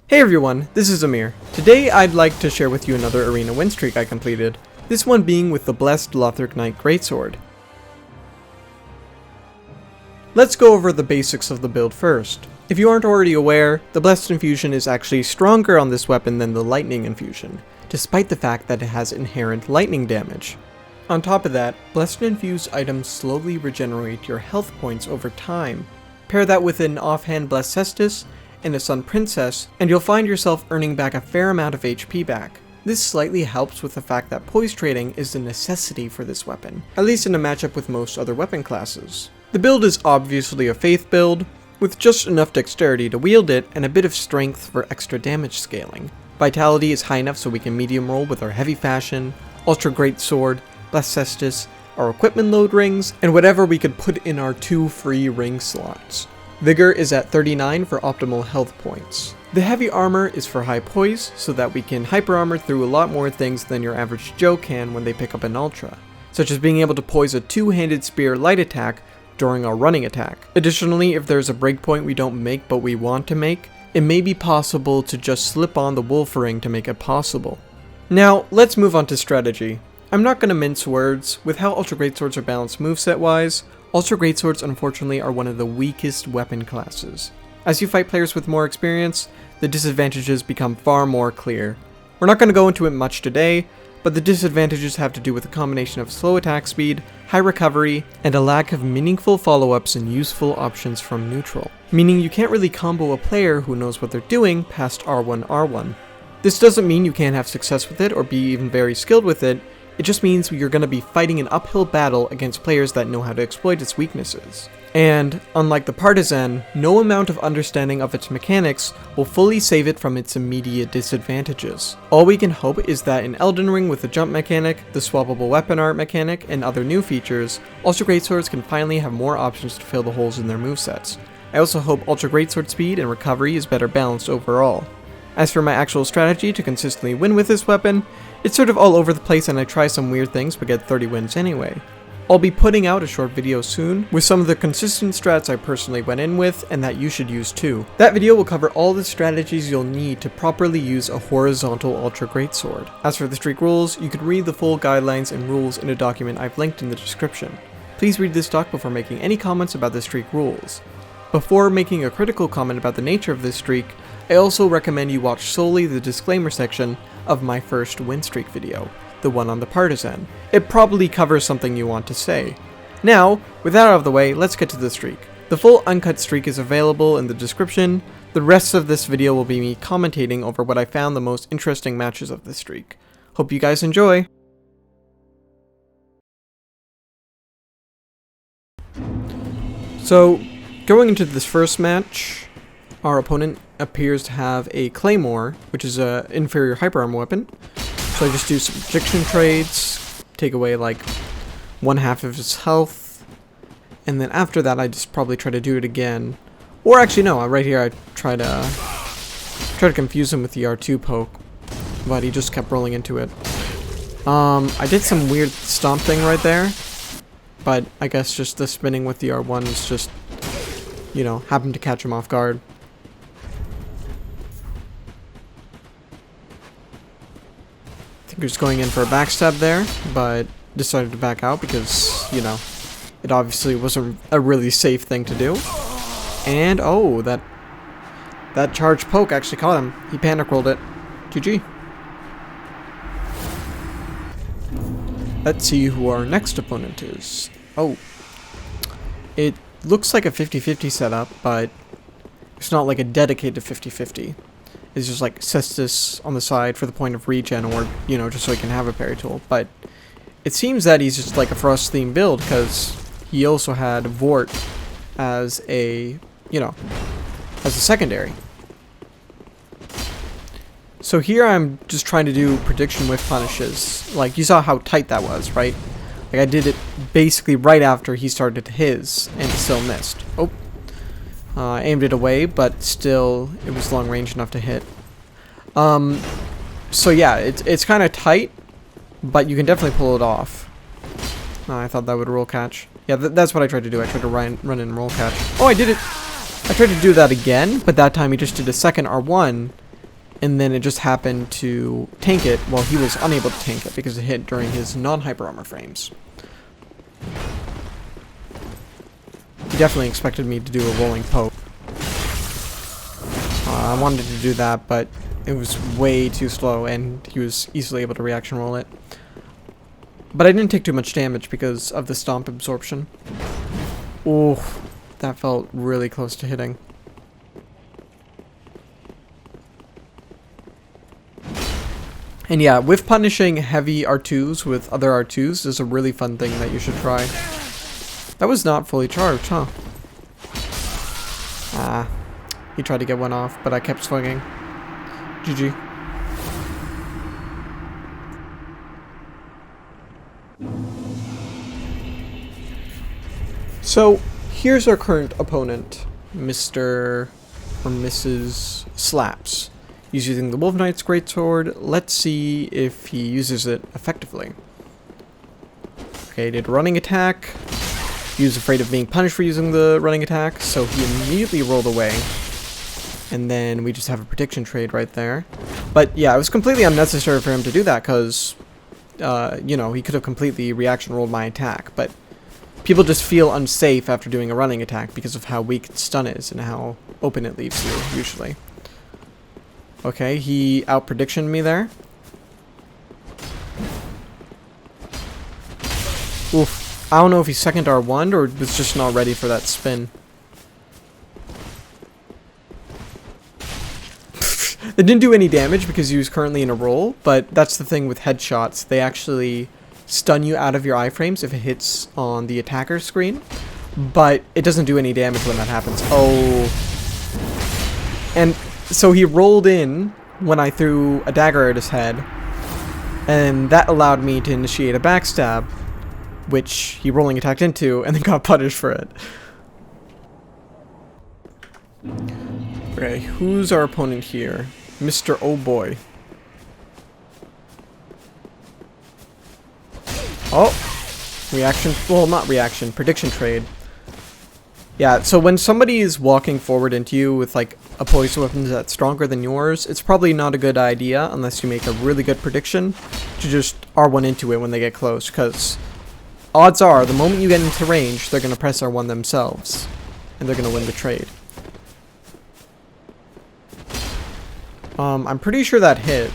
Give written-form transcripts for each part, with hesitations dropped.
Hey everyone, this is Amir. Today I'd like to share with you another arena win streak I completed, this one being with the blessed Lothric Knight Greatsword. Let's go over the basics of the build first. If you aren't already aware, the Blessed Infusion is actually stronger on this weapon than the Lightning Infusion, despite the fact that it has inherent lightning damage. On top of that, Blessed Infused items slowly regenerate your health points over time. Pair that with an offhand Blessed Cestus and a Sun Princess, and you'll find yourself earning back a fair amount of HP back. This slightly helps with the fact that poise trading is a necessity for this weapon, at least in a matchup with most other weapon classes. The build is obviously a faith build, with just enough dexterity to wield it and a bit of strength for extra damage scaling. Vitality is high enough so we can medium roll with our heavy fashion, ultra great sword, Blessed Cestus, our equipment load rings, and whatever we could put in our 2 free ring slots. Vigor is at 39 for optimal health points. The heavy armor is for high poise, so that we can hyper armor through a lot more things than your average Joe can when they pick up an ultra, such as being able to poise a 2-handed spear light attack during our running attack. Additionally, if there's a breakpoint we don't make but we want to make, it may be possible to just slip on the wolf ring to make it possible. Now, let's move on to strategy. I'm not going to mince words. With how Ultra Greatswords are balanced moveset wise, Ultra Greatswords unfortunately are one of the weakest weapon classes. As you fight players with more experience, the disadvantages become far more clear. We're not going to go into it much today, but the disadvantages have to do with a combination of slow attack speed, high recovery, and a lack of meaningful follow-ups and useful options from neutral. Meaning you can't really combo a player who knows what they're doing past R1. This doesn't mean you can't have success with it or be even very skilled with it. It just means you're going to be fighting an uphill battle against players that know how to exploit its weaknesses. And, unlike the Partisan, no amount of understanding of its mechanics will fully save it from its immediate disadvantages. All we can hope is that in Elden Ring with the jump mechanic, the swappable weapon art mechanic, and other new features, Ultra Greatswords can finally have more options to fill the holes in their movesets. I also hope Ultra Greatsword speed and recovery is better balanced overall. As for my actual strategy to consistently win with this weapon, it's sort of all over the place and I try some weird things but get 30 wins anyway. I'll be putting out a short video soon with some of the consistent strats I personally went in with and that you should use too. That video will cover all the strategies you'll need to properly use a horizontal Ultra Greatsword. As for the streak rules, you can read the full guidelines and rules in a document I've linked in the description. Please read this doc before making any comments about the streak rules. Before making a critical comment about the nature of this streak, I also recommend you watch solely the disclaimer section of my first win streak video, the one on the Partisan. It probably covers something you want to say. Now, with that out of the way, let's get to the streak. The full uncut streak is available in the description. The rest of this video will be me commentating over what I found the most interesting matches of this streak. Hope you guys enjoy! So, going into this first match, our opponent appears to have a Claymore, which is an inferior hyper armor weapon. So I just do some prediction trades, take away like 1/2 of his health, and then after that I just probably try to do it again. Or actually no, right here I try to confuse him with the R2 poke, but he just kept rolling into it. I did some weird stomp thing right there, but I guess just the spinning with the R1 is just, you know, happened to catch him off guard. I think he was going in for a backstab there, but decided to back out because, you know, it obviously wasn't a really safe thing to do. And oh, that charged poke actually caught him. He panic rolled it. GG. Let's see who our next opponent is. Oh. It looks like a 50-50 setup, but it's not like a dedicated 50-50. It's just like Cestus on the side for the point of regen, or, you know, just so he can have a parry tool. But it seems that he's just like a Frost themed build, because he also had Vort as a, you know, as a secondary. So here I'm just trying to do prediction whiff punishes. Like, you saw how tight that was, right? Like, I did it basically right after he started his, and still missed. Oh. I aimed it away, but still, it was long range enough to hit. So yeah, it's kind of tight, but you can definitely pull it off. I thought that would roll catch. Yeah, that's what I tried to do. I tried to run in and roll catch. Oh, I did it! I tried to do that again, but that time he just did a second R1, and then it just happened to tank it while he was unable to tank it because it hit during his non-hyper armor frames. He definitely expected me to do a rolling poke. I wanted to do that, but it was way too slow, and he was easily able to reaction roll it. But I didn't take too much damage because of the stomp absorption. Ooh, that felt really close to hitting. And yeah, with punishing heavy R2s with other R2s is a really fun thing that you should try. That was not fully charged, huh? Ah, he tried to get one off, but I kept swinging. GG. So, here's our current opponent, Mr. or Mrs. Slaps. He's using the Wolf Knight's Greatsword. Let's see if he uses it effectively. Okay, did a running attack. He was afraid of being punished for using the running attack, so he immediately rolled away. And then we just have a prediction trade right there. But yeah, it was completely unnecessary for him to do that because, you know, he could have completely reaction rolled my attack. But people just feel unsafe after doing a running attack because of how weak stun is and how open it leaves you, usually. Okay, he out-predictioned me there. Oof. I don't know if he second R1'd or was just not ready for that spin. It didn't do any damage because he was currently in a roll, but that's the thing with headshots. They actually stun you out of your iframes if it hits on the attacker's screen, but it doesn't do any damage when that happens. Oh. And so he rolled in when I threw a dagger at his head, and that allowed me to initiate a backstab, which he rolling attacked into, and then got punished for it. Okay, who's our opponent here? Mr. Oh Boy. Oh! Reaction, well, not reaction, prediction trade. Yeah, so when somebody is walking forward into you with like a poison weapon that's stronger than yours, it's probably not a good idea unless you make a really good prediction to just R1 into it when they get close, because odds are the moment you get into range, they're going to press R1 themselves, and they're going to win the trade. I'm pretty sure that hit.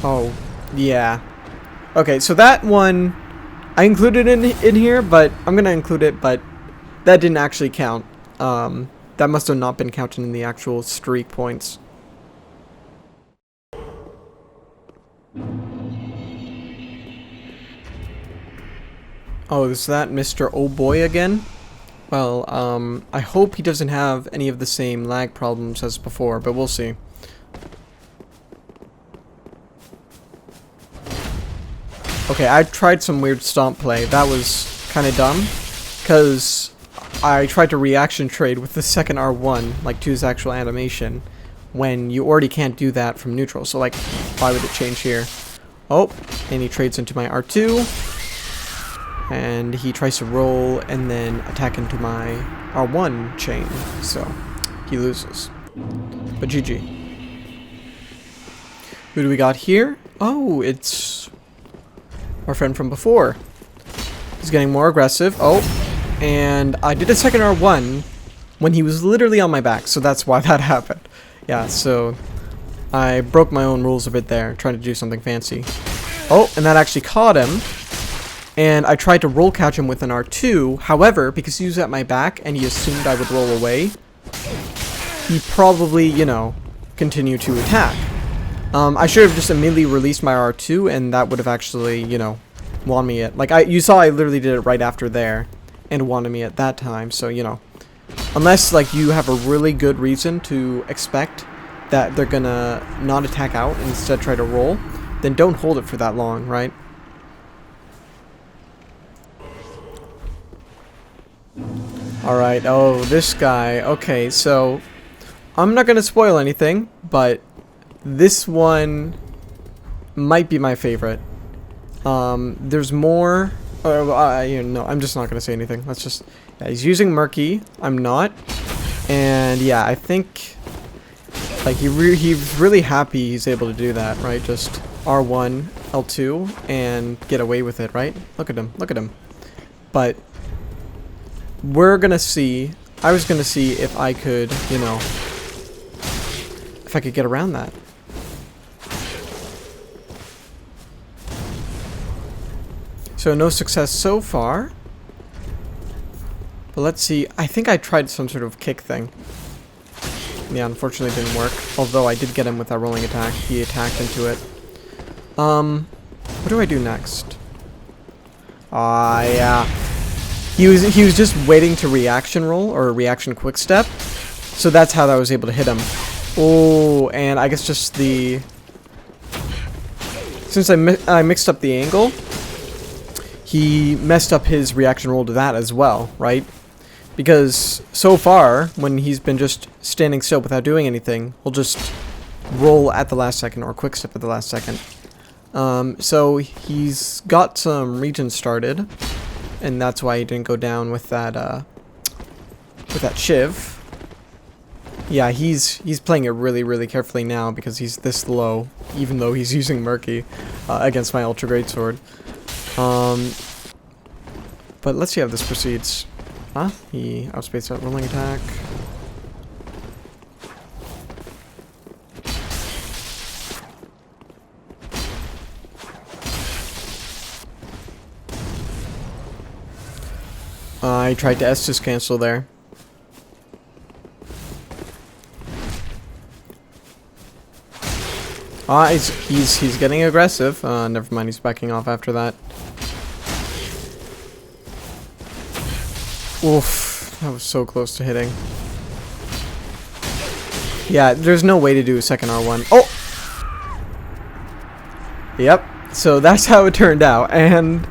Oh, yeah. Okay, so that one I included in here, but I'm gonna include it, but that didn't actually count. That must have not been counted in the actual streak points. Oh, is that Mr. Oh Boy again? Well, I hope he doesn't have any of the same lag problems as before, but we'll see. Okay, I tried some weird stomp play. That was kind of dumb, because I tried to reaction trade with the second R1, like to his actual animation, when you already can't do that from neutral. So, like, why would it change here? Oh, and he trades into my R2. And he tries to roll and then attack into my R1 chain, so he loses. But GG. Who do we got here? Oh, it's our friend from before. He's getting more aggressive. Oh, and I did a second R1 when he was literally on my back, so that's why that happened. Yeah, so I broke my own rules a bit there, trying to do something fancy. Oh, and that actually caught him. And I tried to roll catch him with an R2, however, because he was at my back and he assumed I would roll away, he probably, you know, continued to attack. I should have just immediately released my R2 and that would have actually, you know, won me it. Like, you saw I literally did it right after there and won me at that time, so, you know. Unless, like, you have a really good reason to expect that they're gonna not attack out and instead try to roll, then don't hold it for that long, right? Alright, oh, this guy. Okay, so I'm not gonna spoil anything, but this one might be my favorite. There's more. You know, I'm just not gonna say anything. Let's just. Yeah, he's using Murky. I'm not. And yeah, I think Like, he's really happy he's able to do that, right? Just R1, L2, and get away with it, right? Look at him, look at him. But we're gonna see, I was gonna see if I could, you know, if I could get around that. So no success so far. But let's see, I think I tried some sort of kick thing. Yeah, unfortunately it didn't work. Although I did get him with that rolling attack. He attacked into it. What do I do next? Yeah. He was just waiting to reaction roll or reaction quick step. So that's how I was able to hit him. Oh, and I guess just the... Since I mixed up the angle, he messed up his reaction roll to that as well, right? Because so far, when he's been just standing still without doing anything, he'll just roll at the last second or quick step at the last second. So he's got some regions started, and that's why he didn't go down with that Shiv. Yeah, he's playing it really, really carefully now because he's this low, even though he's using Murky against my Ultra Greatsword. But let's see how this proceeds. Huh? He outspaced that rolling attack. I tried to Estus cancel there. He's getting aggressive. Never mind, he's backing off after that. Oof, that was so close to hitting. Yeah, there's no way to do a second R1. Oh! Yep, so that's how it turned out, and...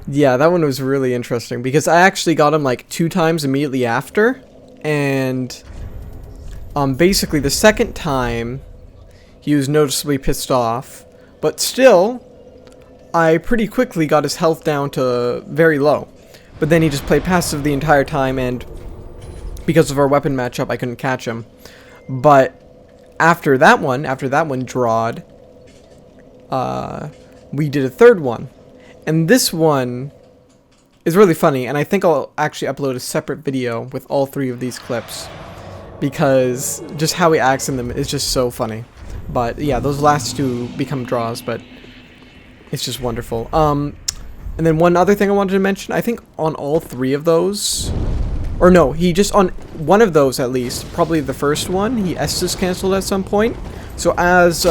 Yeah, that one was really interesting, because I actually got him like 2 times immediately after, and... basically the second time, he was noticeably pissed off, but still, I pretty quickly got his health down to very low. But then he just played passive the entire time, and because of our weapon matchup, I couldn't catch him. But after that one drawed, we did a third one. And this one is really funny, and I think I'll actually upload a separate video with all 3 of these clips, because just how he acts in them is just so funny. But yeah, those last 2 become draws, but it's just wonderful. And then one other thing I wanted to mention, I think on all 3 of those, or no, he just on one of those at least, probably the first one, he Estus canceled at some point. So as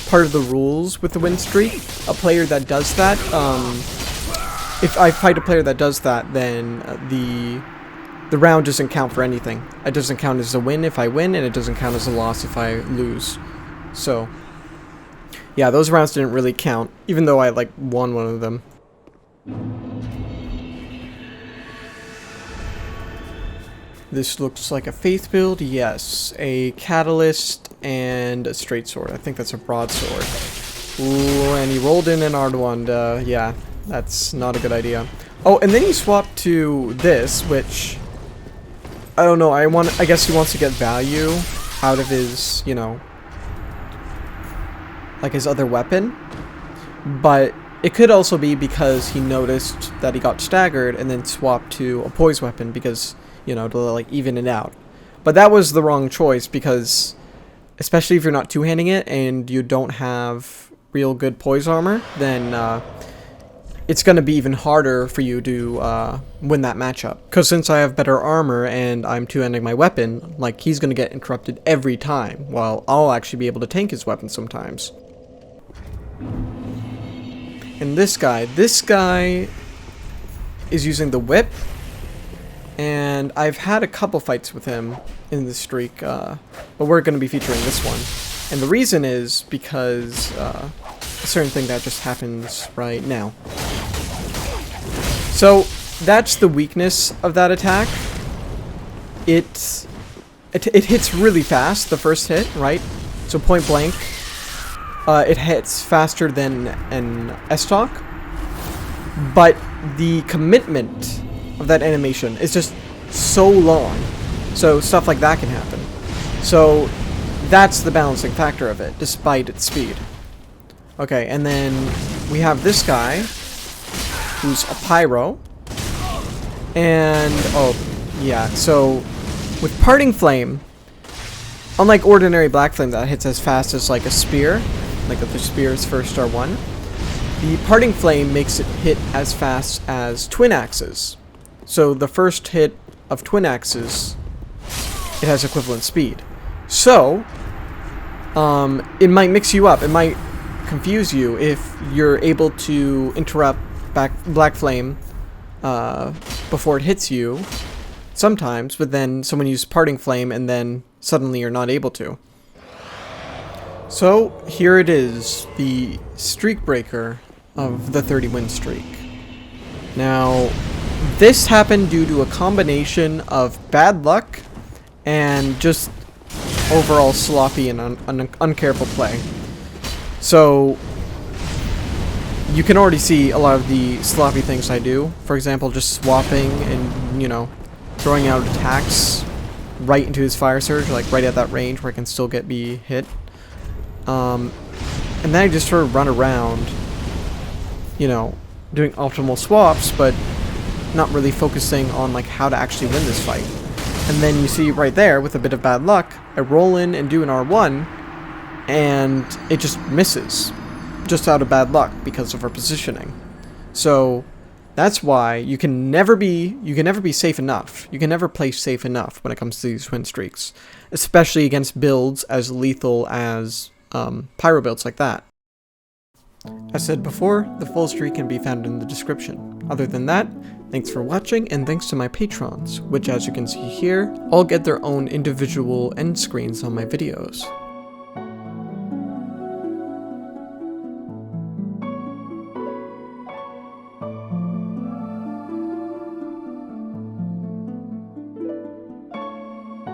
part of the rules with the win streak, a player that does that, if I fight a player that does that, then the round doesn't count for anything. It doesn't count as a win if I win, and it doesn't count as a loss if I lose. So, yeah, those rounds didn't really count, even though I like won one of them. This looks like a faith build. Yes, a catalyst and a straight sword. I think that's a broadsword. Ooh, and he rolled in an Ardwand. Yeah, that's not a good idea. Oh, and then he swapped to this, which I don't know. I guess he wants to get value out of his, you know, like his other weapon. But it could also be because he noticed that he got staggered and then swapped to a poise weapon because, you know, to like even it out. But that was the wrong choice because, especially if you're not two-handing it and you don't have real good poise armor, then it's going to be even harder for you to win that matchup. Because since I have better armor and I'm two-handing my weapon, like, he's going to get interrupted every time, while I'll actually be able to tank his weapon sometimes. And this guy is using the whip, and I've had a couple fights with him in this streak, but we're going to be featuring this one. And the reason is because a certain thing that just happens right now. So that's the weakness of that attack. It hits really fast, the first hit, right? So point blank. It hits faster than an S-Talk, but the commitment of that animation is just so long, so stuff like that can happen. So that's the balancing factor of it, despite its speed. Okay, and then we have this guy, who's a pyro. And, oh, yeah, so with Parting Flame, unlike ordinary Black Flame that hits as fast as like a spear, like if the spear is first R1, the Parting Flame makes it hit as fast as Twin Axes. So the first hit of Twin Axes, it has equivalent speed. So, it might mix you up. It might confuse you if you're able to interrupt Black Flame before it hits you sometimes, but then someone uses Parting Flame and then suddenly you're not able to. So here it is, the streak breaker of the 30 win streak. Now, this happened due to a combination of bad luck and just overall sloppy and uncareful play. So you can already see a lot of the sloppy things I do. For example, just swapping and, you know, throwing out attacks right into his fire surge, like right at that range where I can still be hit. And then I just sort of run around, you know, doing optimal swaps, but not really focusing on like how to actually win this fight. And then you see right there, with a bit of bad luck, I roll in and do an R1, and it just misses, just out of bad luck because of our positioning. So that's why you can never be safe enough. You can never play safe enough when it comes to these win streaks, especially against builds as lethal as pyro builds like that. As said before, the full streak can be found in the description. Other than that, thanks for watching, and thanks to my patrons, which as you can see here, all get their own individual end screens on my videos.